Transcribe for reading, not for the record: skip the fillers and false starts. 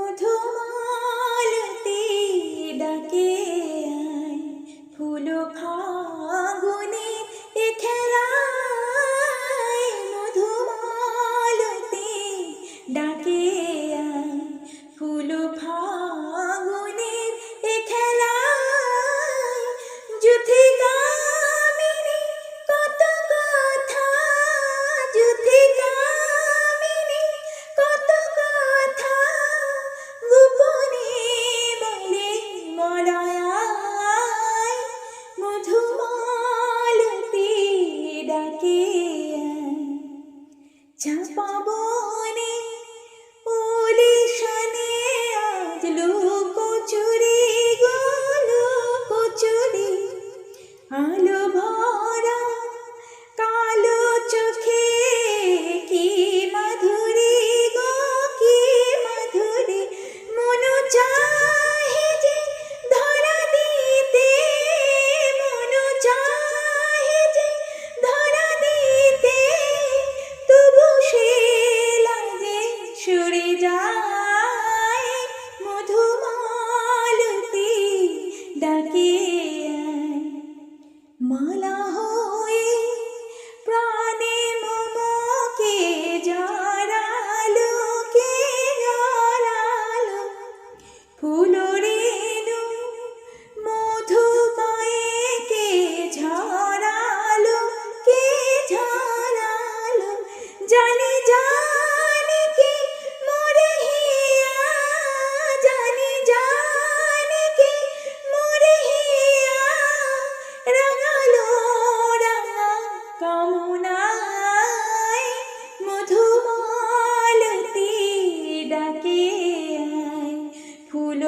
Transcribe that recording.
মধুমালতি ডাকে আয়, ফুল ফাগুনে এ খেলায়। মধুমালতি ডাকে আয়, ফুল ফাগুনে এ খেলায়। যুথিকামিনী কত কথা, যুথিকামিনী কত কথা, গোপনে বলে মলয়ায়। মধুমালতি ডাকে আয়, চাপা বনে ওলিশানে আজ লুকোচুরি গো লুকোচুরি। আলো ভরা কালো চোখে কি মাধুরী গো কি মাধুরী। মন চাহে যে ধরা দিতে, মন চাহে যে ধরা দিতে, তবু সে লাজে সরে যায়। মধুমালতি ডাকে আয়, মালা হয়ে প্রাণে মমকে জড়ালো, কে জড়ালো। ফুল রেণু মধু গায়ে কে ঝরালো, কে ঝরালো। জানি জানি কি মোরে হিয়া, জানি জানি কি মোরে হিয়া। রাঙালো রাঙা কামনায়, মধুমালতি ডাকে আয়, ফুল